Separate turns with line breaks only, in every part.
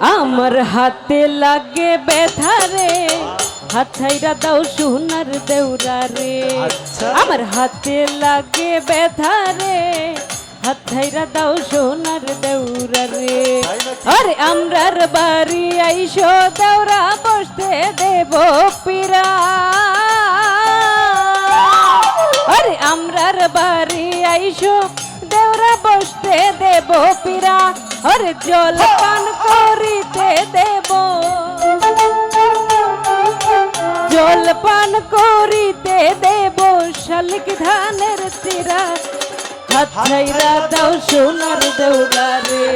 আমার হাতে লাগে ব্যথা রে, হাত ছাইরা দাও সোনার দেউরা রে। আমার হাতে লাগে ব্যথা রে, হাত ছাইরা দাও সোনার দেউরা রে। আরে আমরার বাড়ি আইসো দেউরা বসতে দেব পীরা। আরে আমরার বাড়ি আইসো দেউরা বসতে দেব পীরা। আরে জল পান করিতে দেব, জল পান করিতে দেব শালিক ধানের চিরা। হাত ছাইরা দাও সোনার দেউরা রে,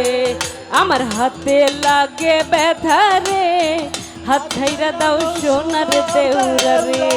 আমার হাতে লাগে ব্যথা রে, হাত ছাইরা দাও সোনার দেউরা রে।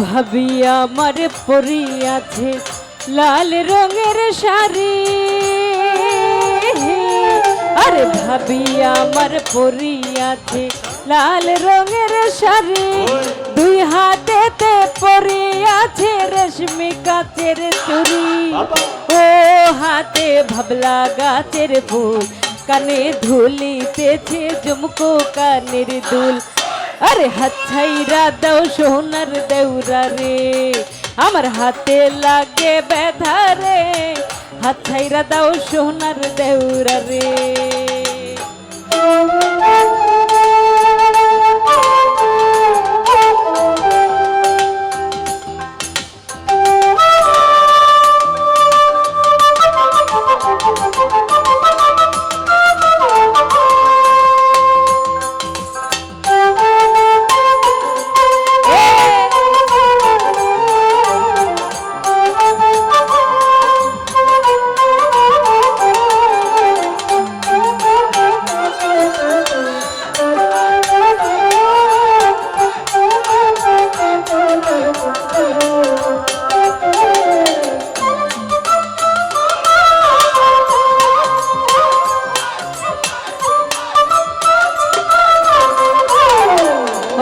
ভাবি আমার পরিয়াছে লাল রঙের শাড়ি। আরে ভাবি আমার পরিয়াছে লাল রঙের শাড়ি। দুই হাতেতে পরিয়াছে রেশমি কাচের চুড়ি। ও হাতে ভাবলা গাছের ফুল, কানে ধুলিতেছে ঝুমকো কানের দুল। আরে হাত ছাইরা দাও সোনার দেউরা রে, আমার হাতে লাগে ব্যথা রে, হাত ছাইরা দাও সোনার দেউরা রে।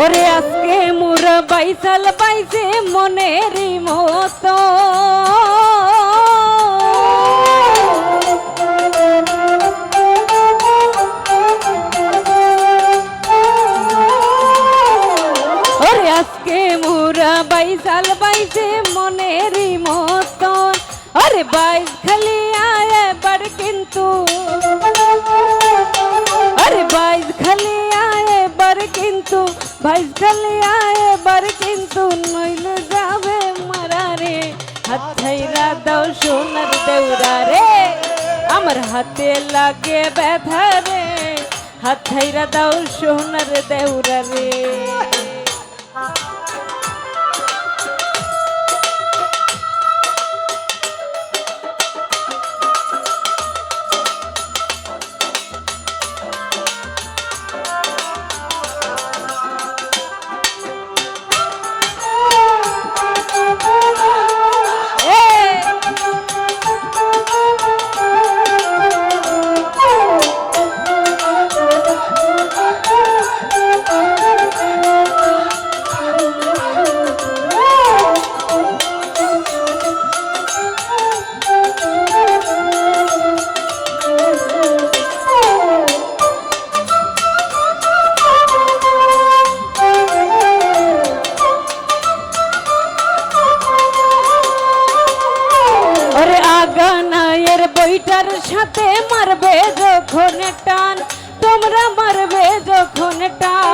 ওরে আজকে মোরা বাইসাল পাইছে মনেরই মতো। ওরে আজকে মোরা বাইসাল পাইছে মনেরই মতো। আরে বাইশ খালি আয় এবার কিন্তু, আরে বাইশ খালি আয় এবার কিন্তু, বাইশ খালি আয় এবার কিন্তু, নইলে যাবে মারা রে। হাত ছাইরা দাও সোনার দেউরা রে, আমার হাতে লাগে ব্যথা রে, হাত ছাইরা দাও সোনার দেউরা রে। বইটার সাথে মারবে যখন টান, তোমরা মারবে যখন টান।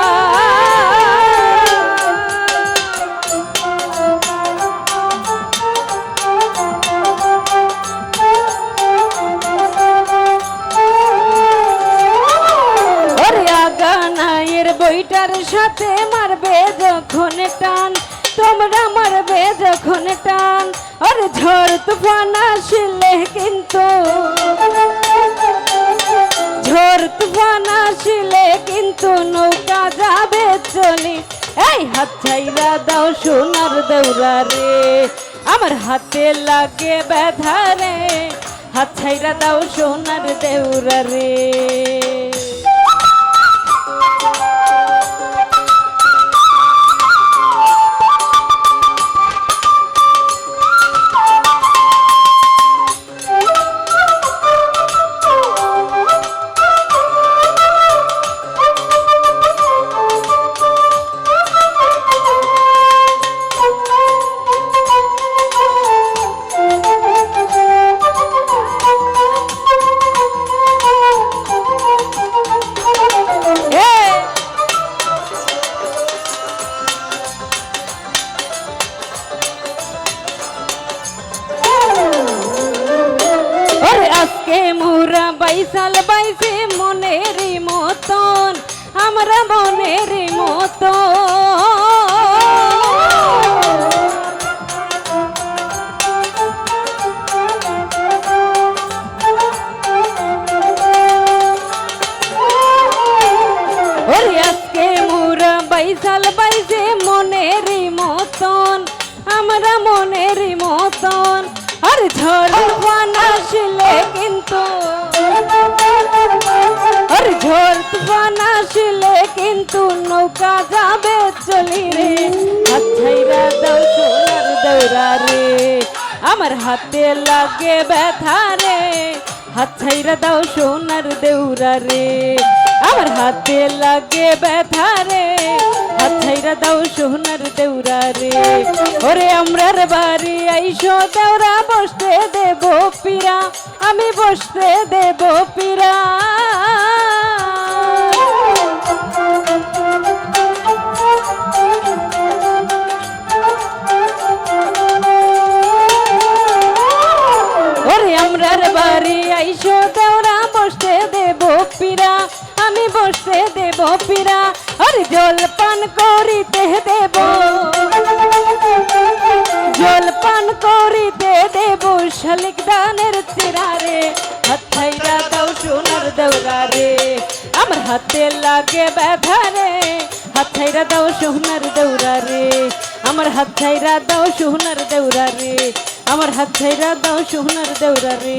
সাথে মারবে যখন টান, তোমরা মারবে যখন টান, আর ঝড় তুফান আসলে কিন্তু, ঝড় তুফান আসলে কিন্তু নৌকা যাবে চলি। এই হাত ছাইরা দাও সোনার দেউরা রে, আমার হাতে লাগে ব্যথা রে, হাত ছাইরা দাও সোনার দেউরা রে। আজকে মোরা বাইসাল বাইসে মনেরই মতন, আমরা মনেরই মতন। ওরে আজকে মোরা বাইসাল বাইসে মনেরই মতন, আমরা মনেরই মতন, আর ঝড় তুফান আসলে কিন্তু, আর ঝড় তুফান আসলে কিন্তু নৌকা যাবে চলি রে। হাত ছাইরা দাও সোনার দেউরা রে, আমার হাতে লাগে ব্যথা রে, হাত ছাইরা দাও সোনার দেউরা রে, আমার হাতে লাগে ব্যথা রে, হাত ছাইরা দাও সোনার দেউরা রে। ওরে আমরার বাড়ি আইসো দেউরা, বসতে দেব পীরা, আমি বসতে দেব পীরা। ওরে আমরার বাড়ি আইসো দেউরা, বসতে দেব পীরা, আমি বসতে দেব পীরা। আরে জল পান করিতে দেব, জল পান করিতে দেব শালিক দানের চিরা রে, হাত ছাইরা দাও সোনার দেউরা রে, আমার হাতে লাগে ব্যথা রে, হাত ছাইরা দাও সোনার দেউরা রে, আমার হাত ছাইরা দাও সোনার দেউরা রে, আমার হাত ছাইরা দাও সোনার দেউরা রে,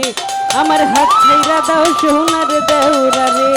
আমার হাত ছাইরা দাও সোনার দেউরা রে।